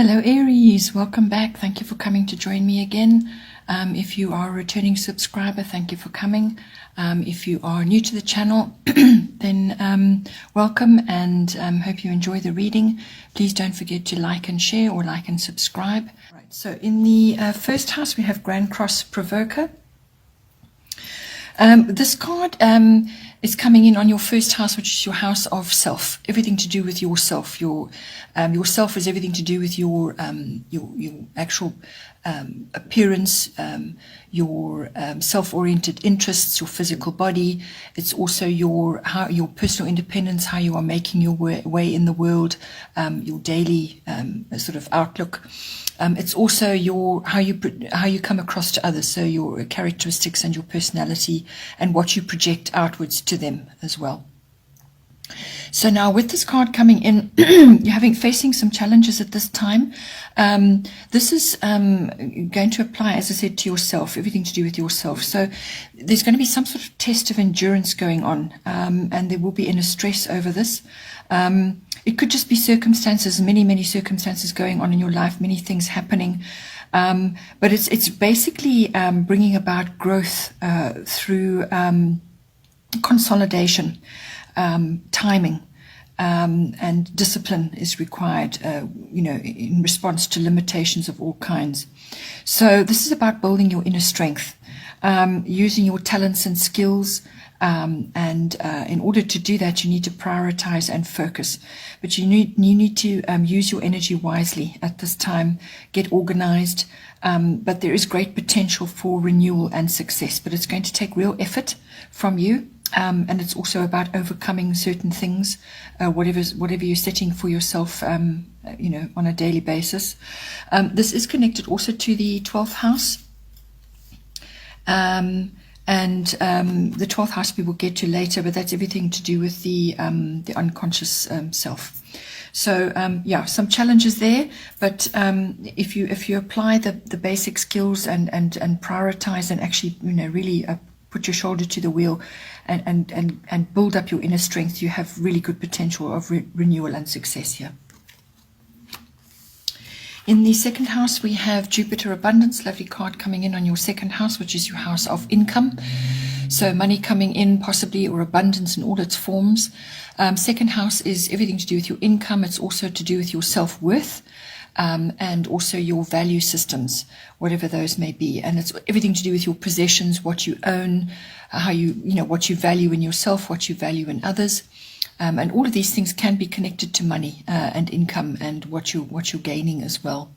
Hello Aries, welcome back. Thank you for coming to join me again. If you are a returning subscriber, thank you for coming. If you are new to the channel, then welcome and hope you enjoy the reading. Please don't forget to like and share or like and subscribe. Right, so in the first house we have Grand Cross Provoker. This card is coming in on your first house, which is your house of self. Everything to do with yourself. Yourself is everything to do with your actual appearance, your self-oriented interests, your physical body. It's also your personal independence, how you are making your way in the world, your daily sort of outlook. It's also how you come across to others, so your characteristics and your personality and what you project outwards to them as well. So now with this card coming in, you're facing some challenges at this time. This is going to apply, as I said, to yourself, everything to do with yourself. So there's going to be some sort of test of endurance going on, and there will be inner stress over this. It could just be circumstances, many circumstances going on in your life, many things happening. But it's basically bringing about growth through consolidation, timing, and discipline is required, in response to limitations of all kinds. So this is about building your inner strength, using your talents and skills. And in order to do that, you need to prioritize and focus. But you need to use your energy wisely at this time. Get organized. But there is great potential for renewal and success. But it's going to take real effort from you. And it's also about overcoming certain things, whatever you're setting for yourself, on a daily basis. This is connected also to the 12th house. And the 12th house we will get to later, but that's everything to do with the unconscious self. So some challenges there, but if you apply the basic skills and prioritize and actually really put your shoulder to the wheel and build up your inner strength, you have really good potential of renewal and success here. In the second house, we have Jupiter Abundance, lovely card coming in on your second house, which is your house of income. So money coming in possibly, or abundance in all its forms. Second house is everything to do with your income. It's also to do with your self-worth, and also your value systems, whatever those may be. And it's everything to do with your possessions, what you own, how what you value in yourself, what you value in others. And all of these things can be connected to money and income and what you're gaining as well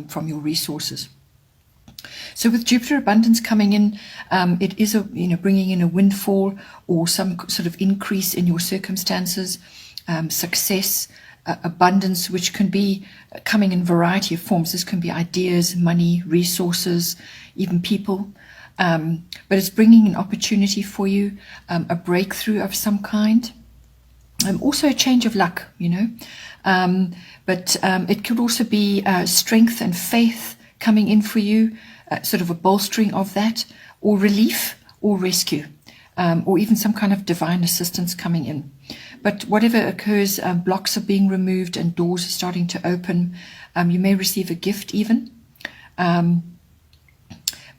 from your resources. So with Jupiter Abundance coming in, it is bringing in a windfall or some sort of increase in your circumstances, success, abundance, which can be coming in a variety of forms. This can be ideas, money, resources, even people. But it's bringing an opportunity for you, a breakthrough of some kind. Also a change of luck, but it could also be strength and faith coming in for you, sort of a bolstering of that, or relief or rescue, or even some kind of divine assistance coming in. But whatever occurs, blocks are being removed and doors are starting to open. You may receive a gift even.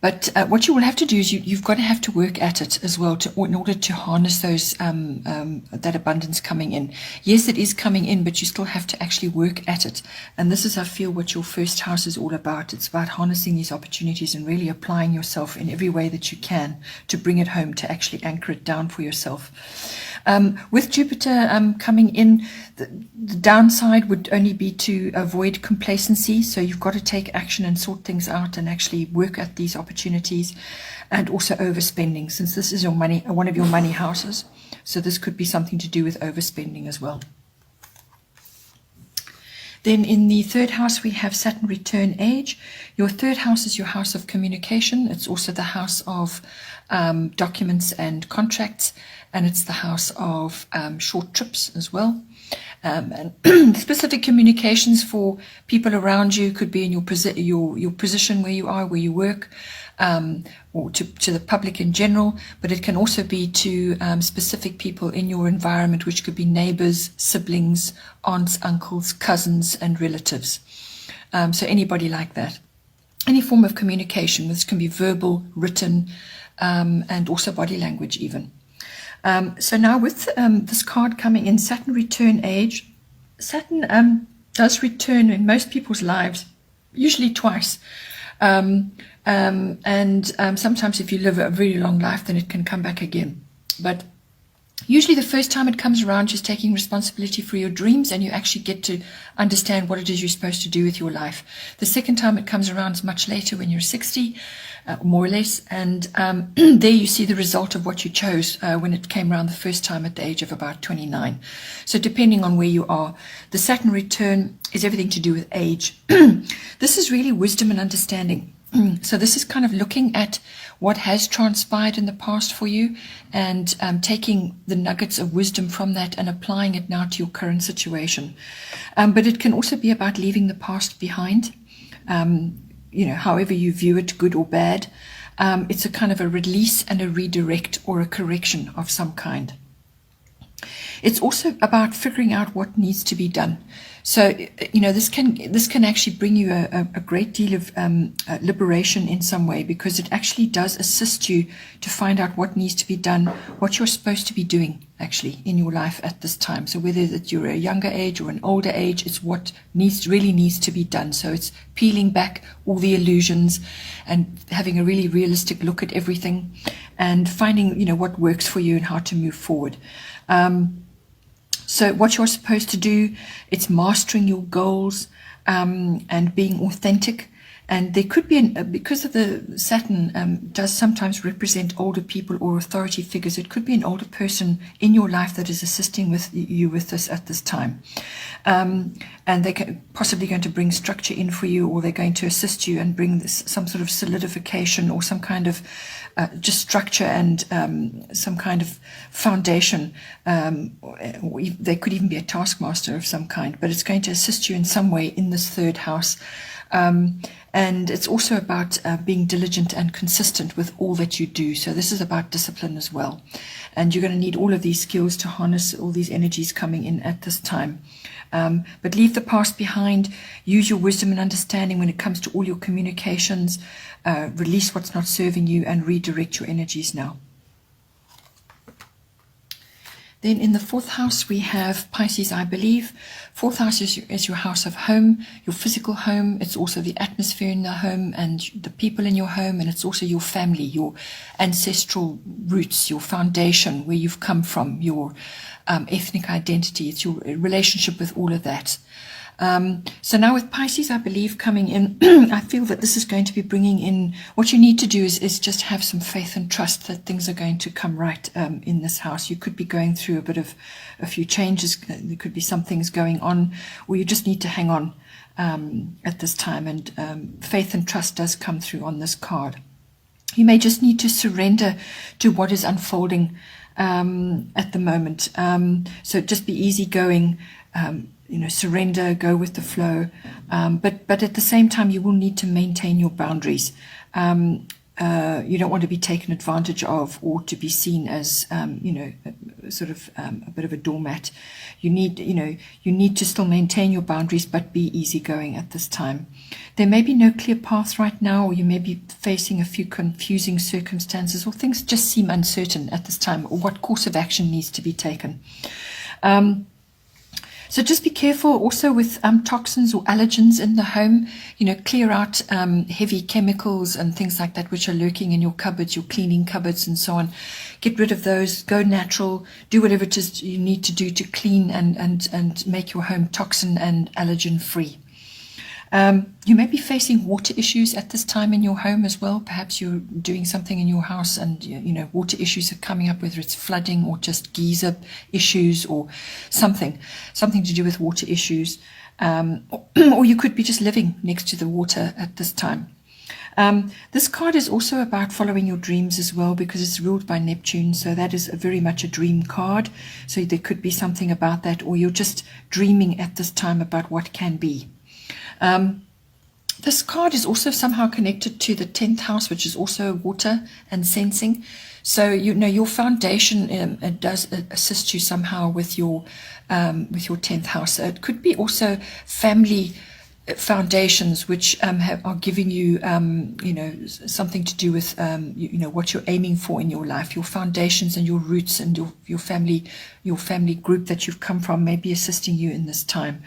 But what you will have to do is you've got to have to work at it as well in order to harness those that abundance coming in. Yes, it is coming in, but you still have to actually work at it. And this is, I feel, what your first house is all about. It's about harnessing these opportunities and really applying yourself in every way that you can to bring it home, to actually anchor it down for yourself. With Jupiter coming in, the downside would only be to avoid complacency. So you've got to take action and sort things out and actually work at these opportunities, and also overspending, since this is one of your money houses. So this could be something to do with overspending as well. Then in the third house, we have Saturn return age. Your third house is your house of communication. It's also the house of documents and contracts, and it's the house of short trips as well. And specific communications for people around you could be in your position where you are, where you work, or to the public in general, but it can also be to specific people in your environment, which could be neighbors, siblings, aunts, uncles, cousins, and relatives. So anybody like that. Any form of communication. This can be verbal, written, and also body language even. So now with this card coming in, Saturn return age. Saturn does return in most people's lives, usually twice. Sometimes if you live a very long life, then it can come back again. But usually the first time it comes around, you're taking responsibility for your dreams and you actually get to understand what it is you're supposed to do with your life. The second time it comes around is much later when you're 60, more or less. And there you see the result of what you chose when it came around the first time at the age of about 29. So depending on where you are, the Saturn return is everything to do with age. This is really wisdom and understanding. So this is kind of looking at what has transpired in the past for you and taking the nuggets of wisdom from that and applying it now to your current situation. But it can also be about leaving the past behind, however you view it, good or bad. It's a kind of a release and a redirect or a correction of some kind. It's also about figuring out what needs to be done. So, this can actually bring you a great deal of liberation in some way, because it actually does assist you to find out what needs to be done, what you're supposed to be doing actually in your life at this time. So whether that you're a younger age or an older age, it's what really needs to be done. So it's peeling back all the illusions and having a really realistic look at everything and finding, what works for you and how to move forward. So what you're supposed to do, it's mastering your goals and being authentic. And there could be, because of the Saturn does sometimes represent older people or authority figures, it could be an older person in your life that is assisting with you with this at this time. And they're possibly going to bring structure in for you, or they're going to assist you and bring some sort of solidification or some kind of just structure and some kind of foundation. They could even be a taskmaster of some kind, but it's going to assist you in some way in this third house. And it's also about being diligent and consistent with all that you do. So this is about discipline as well. And you're going to need all of these skills to harness all these energies coming in at this time. But leave the past behind. Use your wisdom and understanding when it comes to all your communications. Release what's not serving you and redirect your energies now. Then in the fourth house, we have Pisces, I believe. Fourth house is your house of home, your physical home. It's also the atmosphere in the home and the people in your home. And it's also your family, your ancestral roots, your foundation, where you've come from, your ethnic identity. It's your relationship with all of that. So now with Pisces, I believe, coming in, I feel that this is going to be bringing in, what you need to do is just have some faith and trust that things are going to come right in this house. You could be going through a few changes. There could be some things going on, or you just need to hang on at this time. And faith and trust does come through on this card. You may just need to surrender to what is unfolding at the moment. So just be easygoing. Surrender, go with the flow. But at the same time, you will need to maintain your boundaries. You don't want to be taken advantage of or to be seen as, a bit of a doormat. You need to still maintain your boundaries, but be easygoing at this time. There may be no clear path right now, or you may be facing a few confusing circumstances, or things just seem uncertain at this time, or what course of action needs to be taken. So just be careful also with toxins or allergens in the home. Clear out heavy chemicals and things like that which are lurking in your cupboards, your cleaning cupboards and so on. Get rid of those. Go natural. Do whatever it is you need to do to clean and make your home toxin and allergen free. You may be facing water issues at this time in your home as well. Perhaps you're doing something in your house and, water issues are coming up, whether it's flooding or just geyser issues or something to do with water issues. Or you could be just living next to the water at this time. This card is also about following your dreams as well, because it's ruled by Neptune. So that is very much a dream card. So there could be something about that, or you're just dreaming at this time about what can be. This card is also somehow connected to the 10th house, which is also water and sensing. So, your foundation does assist you somehow with your 10th house. So it could be also family foundations which are giving you, something to do with, what you're aiming for in your life. Your foundations and your roots and your family group that you've come from may be assisting you in this time.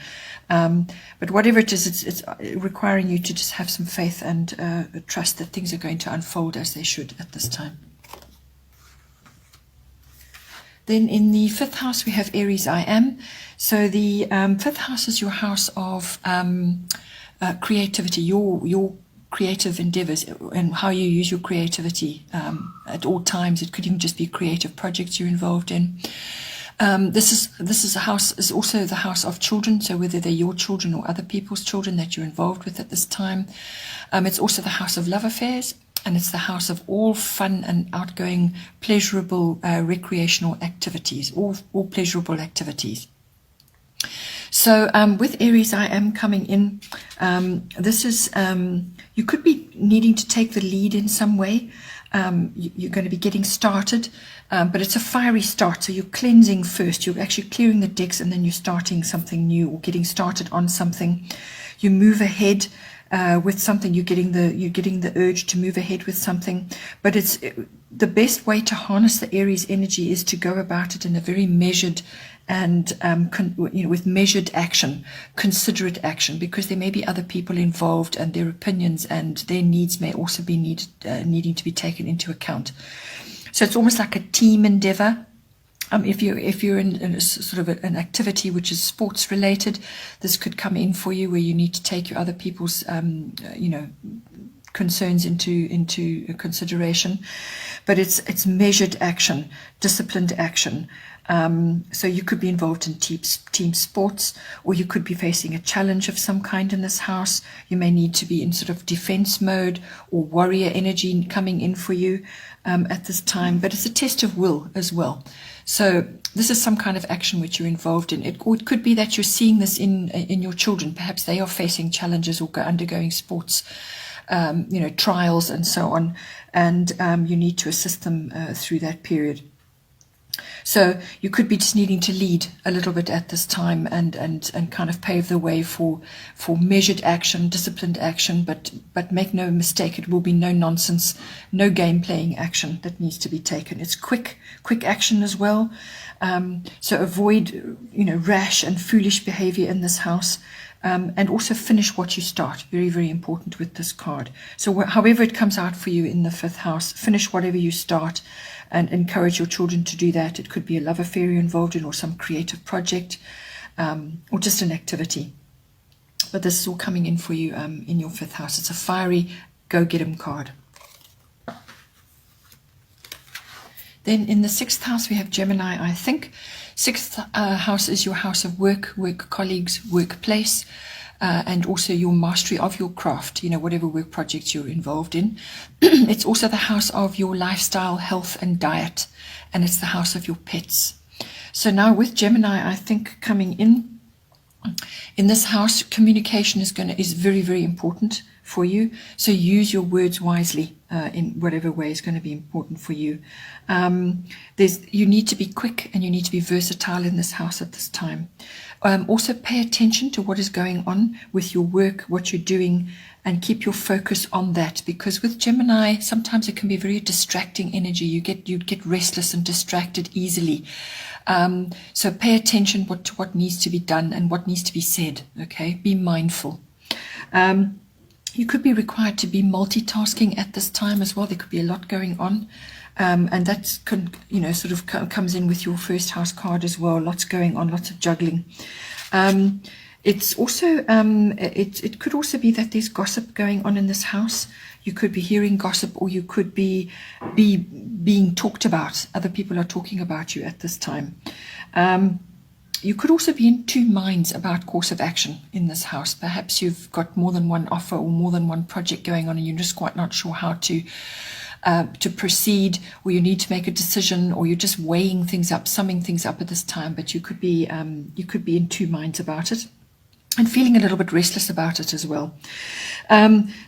But whatever it is, it's requiring you to just have some faith and trust that things are going to unfold as they should at this time. Then in the 5th house, we have Aries, I am. So the 5th house is your house of creativity, your creative endeavors and how you use your creativity at all times. It could even just be creative projects you're involved in. This is a house, is also the house of children. So whether they're your children or other people's children that you're involved with at this time. It's also the house of love affairs. And it's the house of all fun and outgoing, pleasurable, recreational activities, all pleasurable activities. So with Aries, I am coming in. This is, you could be needing to take the lead in some way. You're going to be getting started, but it's a fiery start. So you're cleansing first. You're actually clearing the decks and then you're starting something new or getting started on something. You move ahead. With something, you're getting the urge to move ahead with something, but it's the best way to harness the Aries energy is to go about it in a very measured and with measured action, considerate action, because there may be other people involved and their opinions and their needs may also be needing to be taken into account. So it's almost like a team endeavor. If you're in a sort of an activity which is sports related, this could come in for you where you need to take your other people's concerns into consideration. But it's measured action, disciplined action. So you could be involved in team sports, or you could be facing a challenge of some kind in this house. You may need to be in sort of defense mode or warrior energy coming in for you at this time. But it's a test of will as well. So this is some kind of action which you're involved in. It could be that you're seeing this in your children. Perhaps they are facing challenges or undergoing sports, trials and so on, and you need to assist them through that period. So you could be just needing to lead a little bit at this time and kind of pave the way for measured action, disciplined action, but make no mistake, it will be no nonsense, no game playing action that needs to be taken. It's quick action as well. So avoid rash and foolish behavior in this house. And also finish what you start. Very, very important with this card. So however it comes out for you in the 5th house, finish whatever you start and encourage your children to do that. It could be a love affair you're involved in or some creative project or just an activity. But this is all coming in for you in your 5th house. It's a fiery go-get-'em card. Then in the 6th house, we have Gemini, I think. 6th house is your house of work colleagues, workplace, and also your mastery of your craft, whatever work projects you're involved in. It's also the house of your lifestyle, health, and diet, and it's the house of your pets. So now with Gemini, I think coming in this house, communication is very, very important for you. So use your words wisely in whatever way is going to be important for you. You need to be quick and you need to be versatile in this house at this time. Also pay attention to what is going on with your work, what you're doing, and keep your focus on that, because with Gemini, sometimes it can be very distracting energy. You get restless and distracted easily. So pay attention to what needs to be done and what needs to be said. Okay, be mindful. You could be required to be multitasking at this time as well. There could be a lot going on, and that sort of comes in with your 1st house card as well. Lots going on, lots of juggling. It's also it could also be that there's gossip going on in this house. You could be hearing gossip, or you could be being talked about. Other people are talking about you at this time. You could also be in two minds about course of action in this house. Perhaps you've got more than one offer or more than one project going on and you're just quite not sure how to proceed, or you need to make a decision, or you're just weighing things up, summing things up at this time. But you could be in two minds about it and feeling a little bit restless about it as well.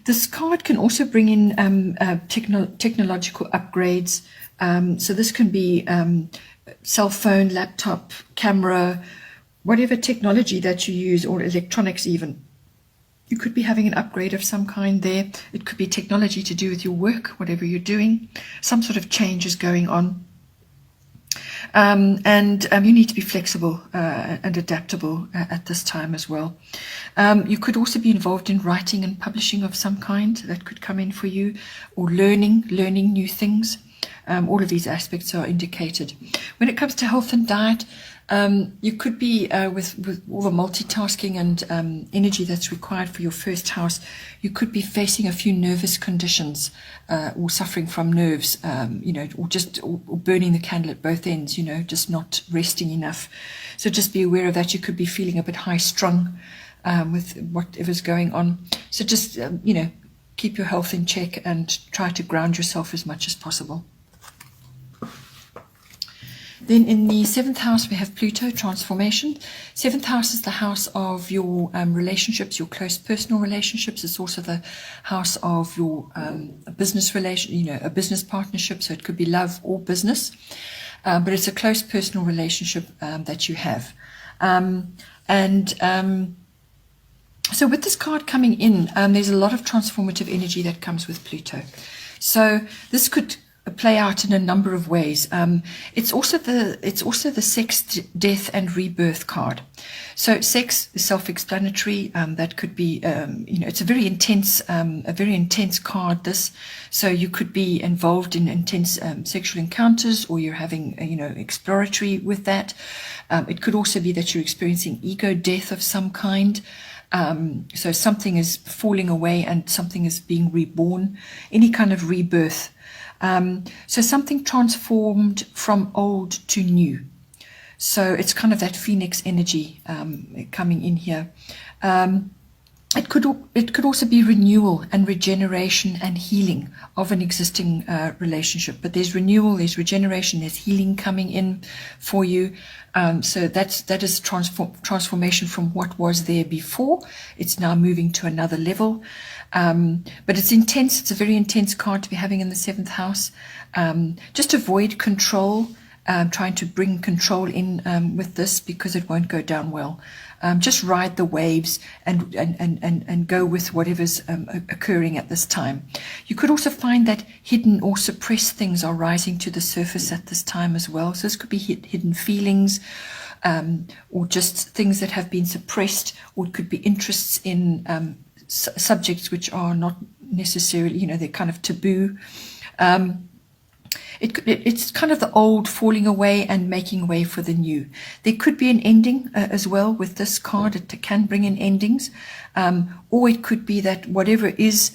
This card can also bring in technological upgrades. So this can be cell phone, laptop, camera, whatever technology that you use, or electronics even. You could be having an upgrade of some kind there. It could be technology to do with your work, whatever you're doing. Some sort of change is going on. And you need to be flexible and adaptable at this time as well. You could also be involved in writing and publishing of some kind. That could come in for you, or learning new things. All of these aspects are indicated. When it comes to health and diet, you could be with all the multitasking and energy that's required for your first house, you could be facing a few nervous conditions or suffering from nerves, or burning the candle at both ends, just not resting enough. So just be aware of that. You could be feeling a bit high strung with whatever's going on. So just, keep your health in check and try to ground yourself as much as possible. Then in the 7th house, we have Pluto transformation. 7th house is the house of your relationships, your close personal relationships. It's also the house of your business relation, a business partnership. So it could be love or business, but it's a close personal relationship that you have. So with this card coming in, there's a lot of transformative energy that comes with Pluto. So this could play out in a number of ways. It's also the sex, death, and rebirth card. So sex is self-explanatory. That could be, it's a very intense card. This, so you could be involved in intense sexual encounters, or you're having, exploratory with that. It could also be that you're experiencing ego death of some kind. So something is falling away and something is being reborn. Any kind of rebirth. So something transformed from old to new. So it's kind of that phoenix energy coming in here. It could also be renewal and regeneration and healing of an existing relationship. But there's renewal, there's regeneration, there's healing coming in for you. So that is transformation from what was there before. It's now moving to another level. But it's intense. It's a very intense card to be having in the 7th house. Just avoid control, trying to bring control in with this, because it won't go down well. Just ride the waves and go with whatever's occurring at this time. You could also find that hidden or suppressed things are rising to the surface at this time as well. So this could be hidden feelings, or just things that have been suppressed, or it could be interests in subjects which are not necessarily, they're kind of taboo. It's kind of the old falling away and making way for the new. There could be an ending as well with this card. It can bring in endings. Or it could be that whatever is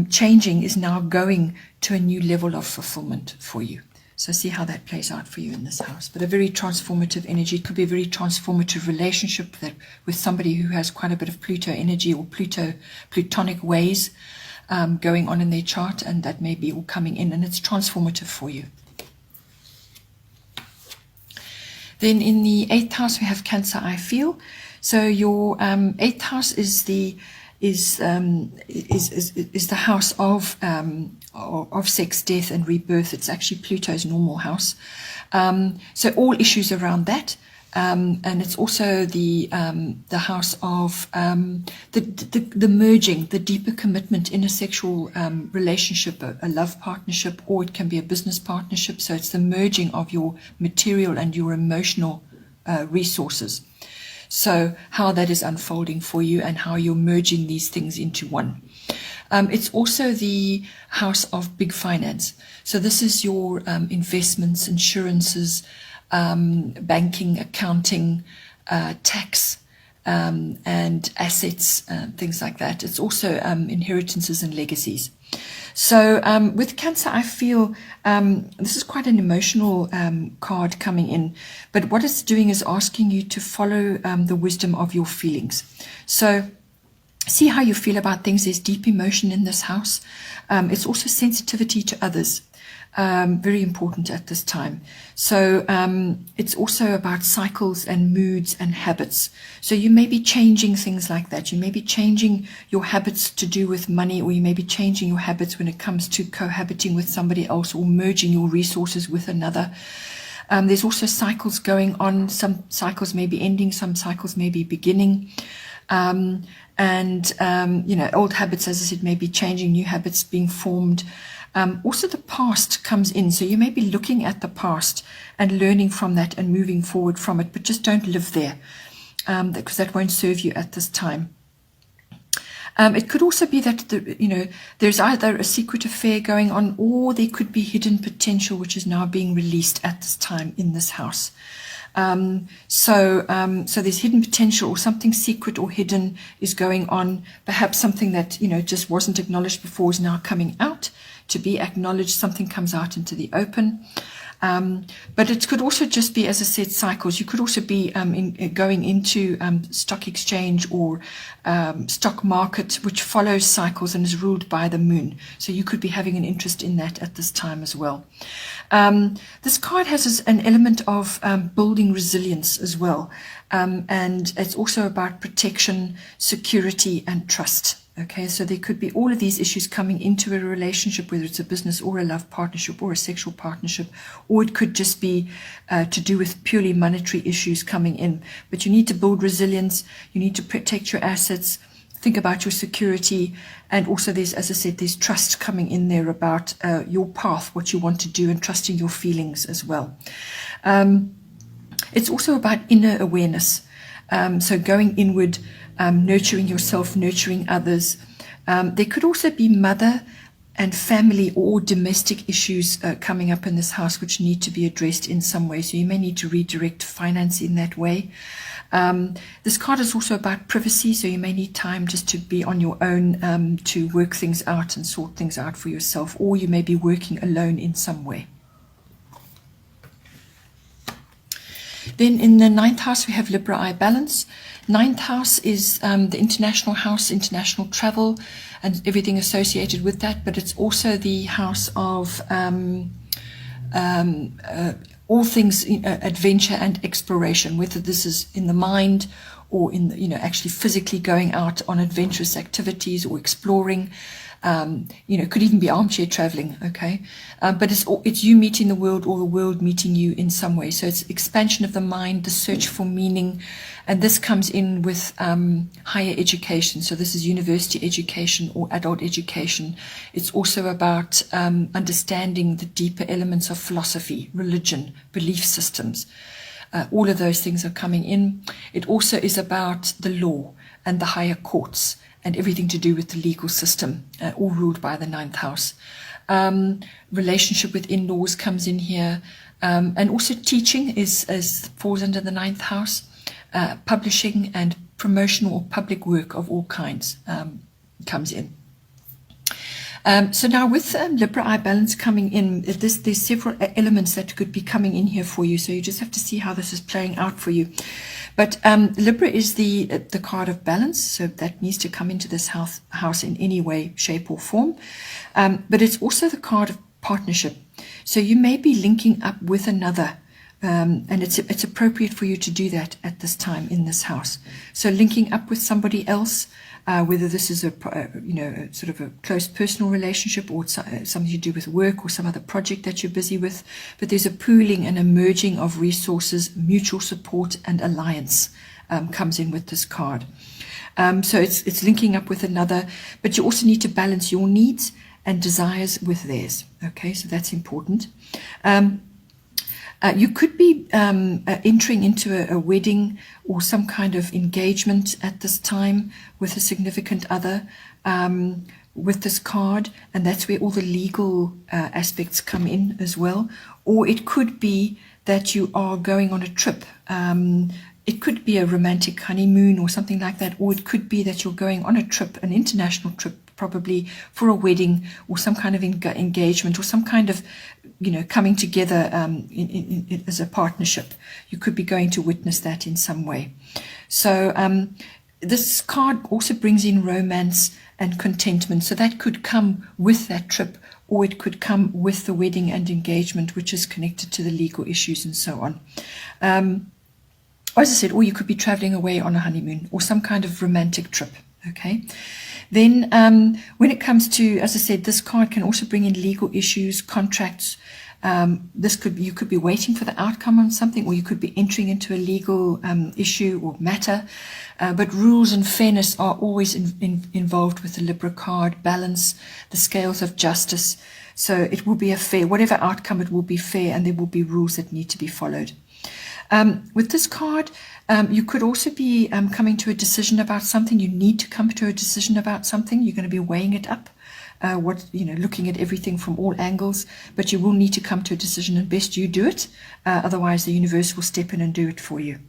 changing is now going to a new level of fulfillment for you. So see how that plays out for you in this house. But a very transformative energy. It could be a very transformative relationship that with somebody who has quite a bit of Pluto energy or Plutonic ways going on in their chart, and that may be all coming in, and it's transformative for you. Then in the 8th house we have Cancer, I feel. So your 8th house is the house of sex, death, and rebirth. It's actually Pluto's normal house. So all issues around that. And it's also the house of the merging, the deeper commitment in a sexual relationship, a love partnership, or it can be a business partnership. So it's the merging of your material and your emotional resources. So how that is unfolding for you and how you're merging these things into one. It's also the house of big finance. So this is your investments, insurances, banking, accounting, tax, and assets, things like that. It's also inheritances and legacies. So with Cancer, I feel this is quite an emotional card coming in, but what it's doing is asking you to follow the wisdom of your feelings. So see how you feel about things. There's deep emotion in this house. It's also sensitivity to others. Very important at this time. So it's also about cycles and moods and habits. So you may be changing things like that. You may be changing your habits to do with money, or you may be changing your habits when it comes to cohabiting with somebody else or merging your resources with another. There's also cycles going on. Some cycles may be ending, some cycles may be beginning. Old habits, as I said, maybe changing, new habits being formed. Also, the past comes in. So you may be looking at the past and learning from that and moving forward from it, but just don't live there, because that won't serve you at this time. It could also be that there's either a secret affair going on, or there could be hidden potential which is now being released at this time in this house. So there's hidden potential, or something secret or hidden is going on. Perhaps something that just wasn't acknowledged before is now coming out to be acknowledged. Something comes out into the open. But it could also just be, as I said, cycles. You could also be going into stock exchange or stock market, which follows cycles and is ruled by the moon. So you could be having an interest in that at this time as well. This card has an element of building resilience as well. And it's also about protection, security, and trust. Okay, so there could be all of these issues coming into a relationship, whether it's a business or a love partnership or a sexual partnership, or it could just be to do with purely monetary issues coming in. But you need to build resilience, you need to protect your assets, think about your security, and also there's, as I said, there's trust coming in there about your path, what you want to do, and trusting your feelings as well. It's also about inner awareness, so going inward, nurturing yourself, nurturing others. There could also be mother and family or domestic issues coming up in this house which need to be addressed in some way. So you may need to redirect finance in that way. This card is also about privacy, so you may need time just to be on your own to work things out and sort things out for yourself, or you may be working alone in some way. Then in the 9th house, we have Libra I balance. 9th house is the international house, international travel, and everything associated with that. But it's also the house of all things adventure and exploration, whether this is in the mind or in the, actually physically going out on adventurous activities or exploring. Could even be armchair traveling, okay? But it's you meeting the world or the world meeting you in some way. So it's expansion of the mind, the search for meaning, and this comes in with higher education. So this is university education or adult education. It's also about understanding the deeper elements of philosophy, religion, belief systems. All of those things are coming in. It also is about the law and the higher courts, and everything to do with the legal system, all ruled by the 9th house. Relationship with in-laws comes in here, and also teaching falls under the 9th house. Publishing and promotional or public work of all kinds comes in. So now with Libra I balance coming in, there's several elements that could be coming in here for you. So you just have to see how this is playing out for you. But Libra is the card of balance, so that needs to come into this house in any way, shape, or form. But it's also the card of partnership. So you may be linking up with another, and it's appropriate for you to do that at this time in this house. So linking up with somebody else, whether this is a sort of a close personal relationship or something to do with work or some other project that you're busy with, but there's a pooling and a merging of resources, mutual support and alliance comes in with this card. So it's linking up with another, but you also need to balance your needs and desires with theirs. Okay, so that's important. You could be entering into a wedding or some kind of engagement at this time with a significant other with this card, and that's where all the legal aspects come in as well. Or it could be that you are going on a trip. It could be a romantic honeymoon or something like that, or it could be that you're going on a trip, an international trip, probably for a wedding or some kind of engagement or some kind of coming together as a partnership. You could be going to witness that in some way. So this card also brings in romance and contentment. So that could come with that trip, or it could come with the wedding and engagement, which is connected to the legal issues and so on. As I said, or you could be traveling away on a honeymoon or some kind of romantic trip. Okay. Then when it comes to, as I said, this card can also bring in legal issues, contracts, You could be waiting for the outcome on something, or you could be entering into a legal issue or matter. But rules and fairness are always involved with the Libra card. Balance, the scales of justice. So it will be a fair, whatever outcome, it will be fair, and there will be rules that need to be followed. With this card, you could also be coming to a decision about something. You need to come to a decision about something. You're going to be weighing it up, looking at everything from all angles, but you will need to come to a decision, and best you do it. Otherwise, the universe will step in and do it for you.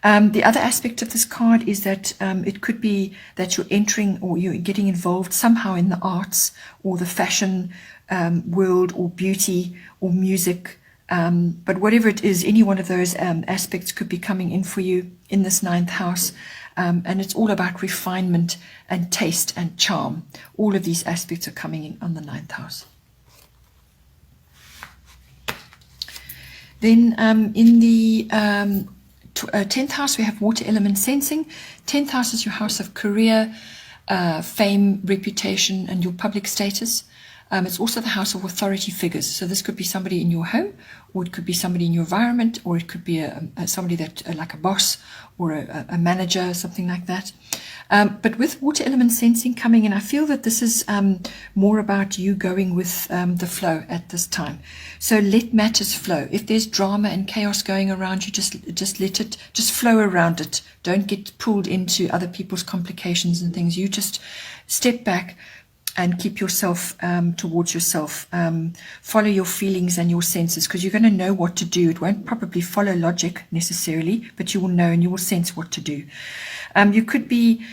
The other aspect of this card is that it could be that you're entering or you're getting involved somehow in the arts or the fashion world or beauty or music. But whatever it is, any one of those aspects could be coming in for you in this 9th house. And it's all about refinement and taste and charm. All of these aspects are coming in on the 9th house. Then in the 10th house, we have water element sensing. 10th house is your house of career, fame, reputation, and your public status. It's also the house of authority figures. So this could be somebody in your home, or it could be somebody in your environment, or it could be somebody that like a boss or a manager, something like that. But with water element sensing coming in, I feel that this is more about you going with the flow at this time. So let matters flow. If there's drama and chaos going around you, just let it, just flow around it. Don't get pulled into other people's complications and things. You just step back and keep yourself towards yourself. Follow your feelings and your senses, because you're going to know what to do. It won't probably follow logic necessarily, but you will know and you will sense what to do. You could be,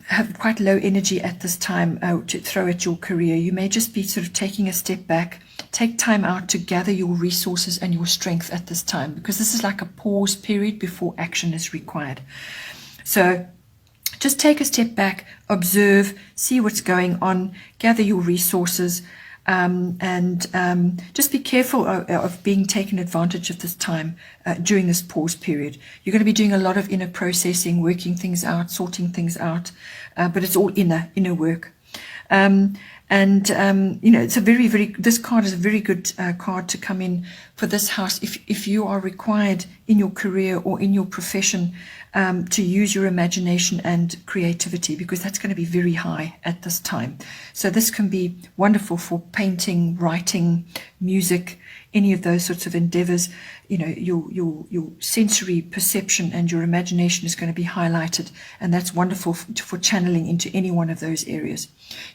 have quite low energy at this time to throw at your career. You may just be sort of taking a step back. Take time out to gather your resources and your strength at this time, because this is like a pause period before action is required. So just take a step back, observe, see what's going on, gather your resources, and just be careful of being taken advantage of this time during this pause period. You're going to be doing a lot of inner processing, working things out, sorting things out, but it's all inner work. It's a very, very, this card is a very good card to come in for this house if you are required in your career or in your profession to use your imagination and creativity, because that's going to be very high at this time. So this can be wonderful for painting, writing, music, any of those sorts of endeavors. Your sensory perception and your imagination is going to be highlighted, and that's wonderful for channeling into any one of those areas.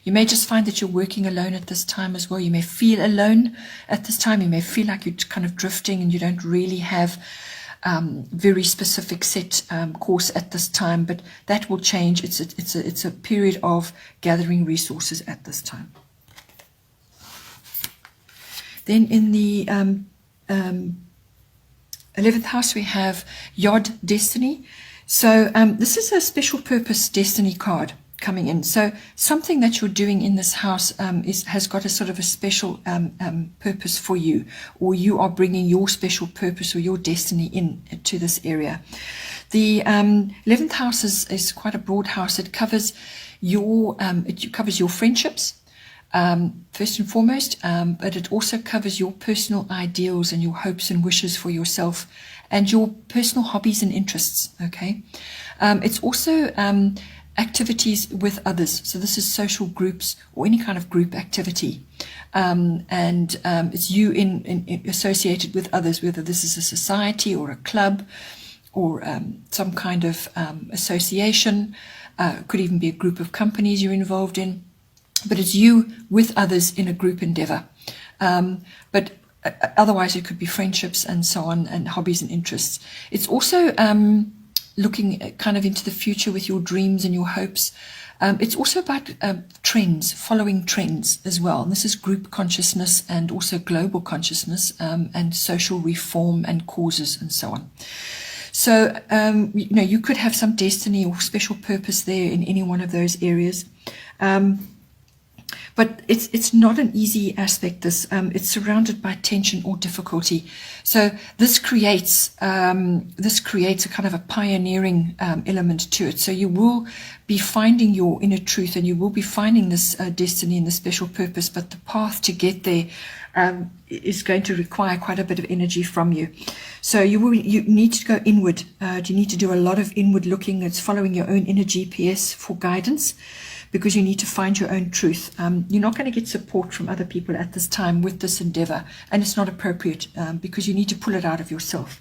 You may just find that you're working alone at this time as well. You may feel alone at this time. You may feel like you're kind of drifting and you don't really have very specific set course at this time, but that will change. It's a period of gathering resources at this time. Then in the 11th house, we have Yod, Destiny. So this is a special purpose destiny card coming in. So something that you're doing in this house has got a sort of a special purpose for you, or you are bringing your special purpose or your destiny in to this area. The 11th house is quite a broad house. It covers your friendships, first and foremost, but it also covers your personal ideals and your hopes and wishes for yourself and your personal hobbies and interests. Okay, it's also activities with others. So this is social groups or any kind of group activity, and it's you in associated with others, whether this is a society or a club or some kind of association. Could even be a group of companies you're involved in. But it's you with others in a group endeavor. But otherwise it could be friendships and so on, and hobbies and interests. It's also looking kind of into the future with your dreams and your hopes. It's also about trends, following trends as well. And this is group consciousness and also global consciousness, and social reform and causes and so on. So, you could have some destiny or special purpose there in any one of those areas. But it's not an easy aspect. It's surrounded by tension or difficulty. So this creates a kind of a pioneering element to it. So you will be finding your inner truth, and you will be finding this destiny and this special purpose. But the path to get there is going to require quite a bit of energy from you. So you need to go inward. You need to do a lot of inward looking. It's following your own inner GPS for guidance, because you need to find your own truth. You're not going to get support from other people at this time with this endeavor, and it's not appropriate because you need to pull it out of yourself.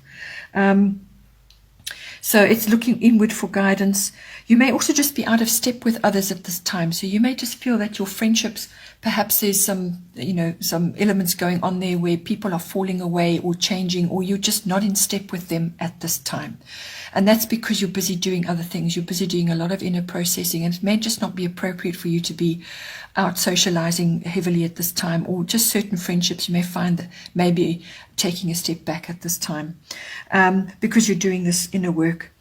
So it's looking inward for guidance. You may also just be out of step with others at this time. So you may just feel that your friendships, perhaps there's some elements going on there where people are falling away or changing, or you're just not in step with them at this time. And that's because you're busy doing other things. You're busy doing a lot of inner processing, and it may just not be appropriate for you to be out socializing heavily at this time, or just certain friendships you may find that maybe taking a step back at this time because you're doing this inner work.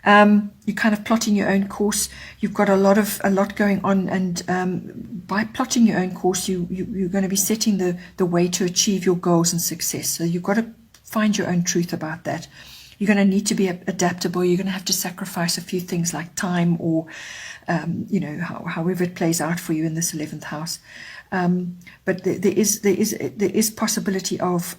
You're kind of plotting your own course. You've got a lot going on, and by plotting your own course, you're going to be setting the way to achieve your goals and success. So you've got to find your own truth about that. You're going to need to be adaptable. You're going to have to sacrifice a few things like time, or however it plays out for you in this 11th house. But there is possibility of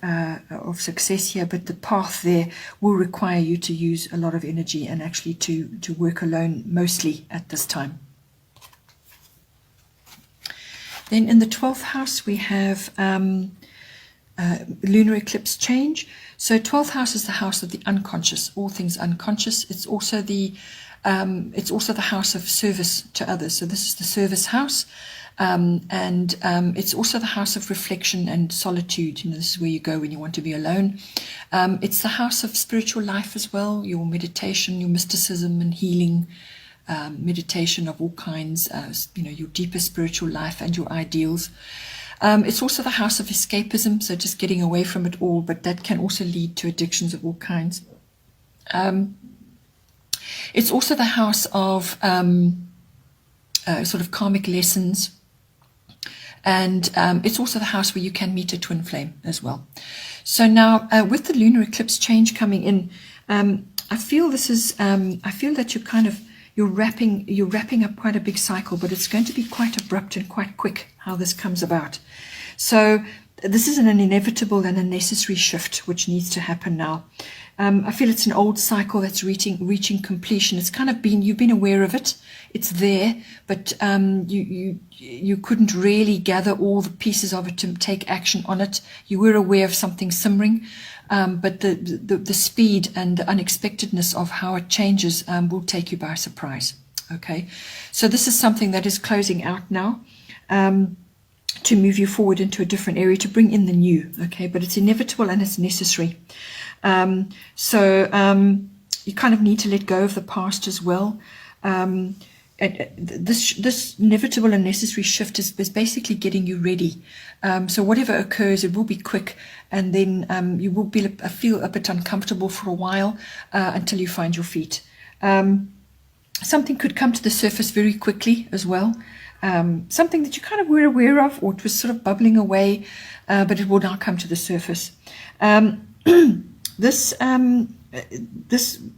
success here, but the path there will require you to use a lot of energy, and actually to work alone mostly at this time. Then in the 12th house we have lunar eclipse change. So 12th house is the house of the unconscious, all things unconscious. It's also the house of service to others. So this is the service house. And it's also the house of reflection and solitude. This is where you go when you want to be alone. It's the house of spiritual life as well, your meditation, your mysticism and healing, meditation of all kinds, your deeper spiritual life and your ideals. It's also the house of escapism, so just getting away from it all, but that can also lead to addictions of all kinds. It's also the house of sort of karmic lessons. And it's also the house where you can meet a twin flame as well. So now with the lunar eclipse change coming in, I feel that you're wrapping up quite a big cycle, but it's going to be quite abrupt and quite quick how this comes about. So this is an inevitable and a necessary shift which needs to happen now. I feel it's an old cycle that's reaching completion. It's kind of you've been aware of it. It's there, but you couldn't really gather all the pieces of it to take action on it. You were aware of something simmering, but the speed and the unexpectedness of how it changes will take you by surprise. Okay, so this is something that is closing out now. To move you forward into a different area, to bring in the new, okay, but it's inevitable and it's necessary. So you kind of need to let go of the past as well. This inevitable and necessary shift is basically getting you ready. So whatever occurs, it will be quick, and then you will feel a bit uncomfortable for a while until you find your feet. Something could come to the surface very quickly as well. Something that you kind of were aware of, or it was sort of bubbling away, but it will now come to the surface. This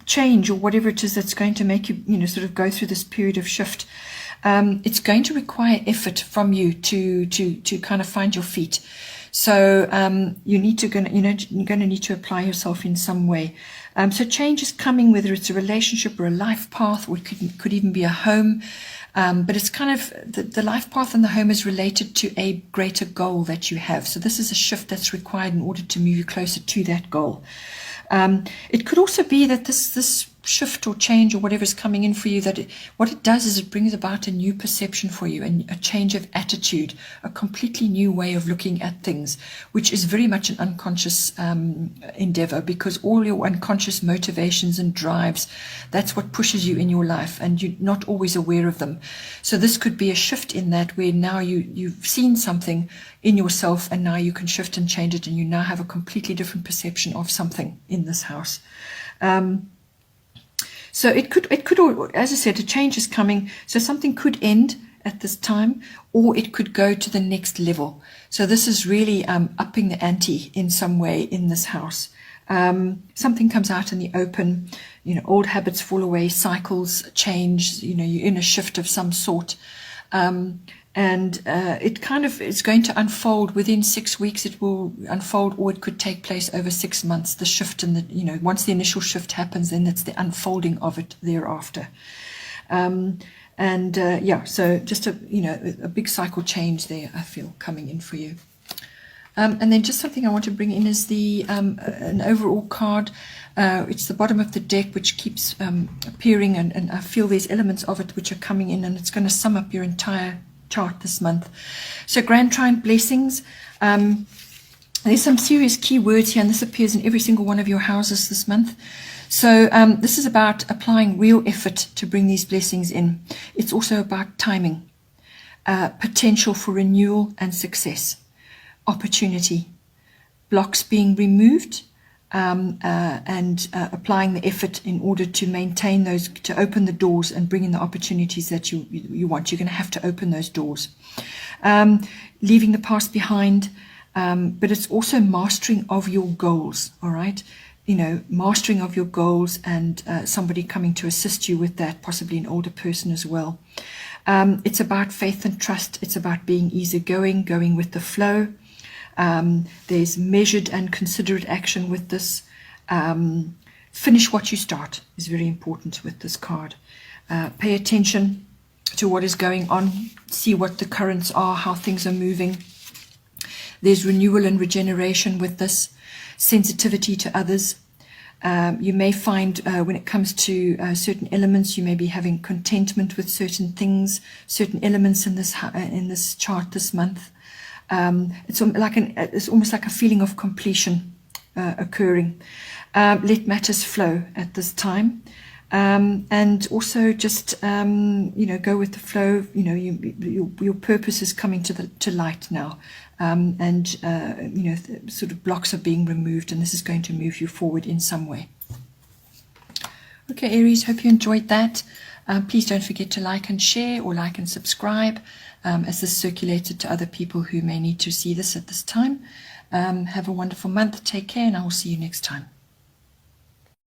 change, or whatever it is that's going to make you, sort of go through this period of shift, it's going to require effort from you to kind of find your feet. So you're going to need to apply yourself in some way. So change is coming, whether it's a relationship or a life path, or it could even be a home. But it's kind of the life path and the home is related to a greater goal that you have. So this is a shift that's required in order to move you closer to that goal. It could also be that this shift or change or whatever is coming in for you, what it does is it brings about a new perception for you, and a change of attitude, a completely new way of looking at things, which is very much an unconscious endeavor, because all your unconscious motivations and drives, that's what pushes you in your life, and you're not always aware of them. So this could be a shift in that, where now you've seen something in yourself, and now you can shift and change it, and you now have a completely different perception of something in this house. So it could, as I said, a change is coming. So something could end, at this time, or it could go to the next level. So this is really upping the ante in some way in this house. Something comes out in the open, old habits fall away, cycles change, you're in a shift of some sort. And it kind of is going to unfold within 6 weeks. It will unfold, or it could take place over 6 months. The shift in the, once the initial shift happens, then it's the unfolding of it thereafter. So just a big cycle change there, I feel, coming in for you. And then just something I want to bring in is the an overall card. It's the bottom of the deck, which keeps appearing, and I feel there's elements of it which are coming in, and it's going to sum up your entire chart this month. So Grand Trine blessings. There's some serious key words here, and this appears in every single one of your houses this month. So this is about applying real effort to bring these blessings in. It's also about timing, potential for renewal and success, opportunity, blocks being removed, and applying the effort in order to maintain those, to open the doors and bring in the opportunities that you want. You're going to have to open those doors. Leaving the past behind, but it's also mastering of your goals, all right? Mastering of your goals, and somebody coming to assist you with that, possibly an older person as well. It's about faith and trust. It's about being easygoing, going with the flow. There's measured and considerate action with this. Finish what you start is very important with this card. Pay attention to what is going on. See what the currents are, how things are moving. There's renewal and regeneration with this. Sensitivity to others. You may find when it comes to certain elements, you may be having contentment with certain things, certain elements in this chart this month. It's almost like a feeling of completion occurring. Let matters flow at this time, and also just go with the flow. Your purpose is coming to light now, sort of blocks are being removed, and this is going to move you forward in some way. Okay, Aries, hope you enjoyed that. Please don't forget to like and share, or like and subscribe, as this circulated to other people who may need to see this at this time. Have a wonderful month. Take care, and I will see you next time.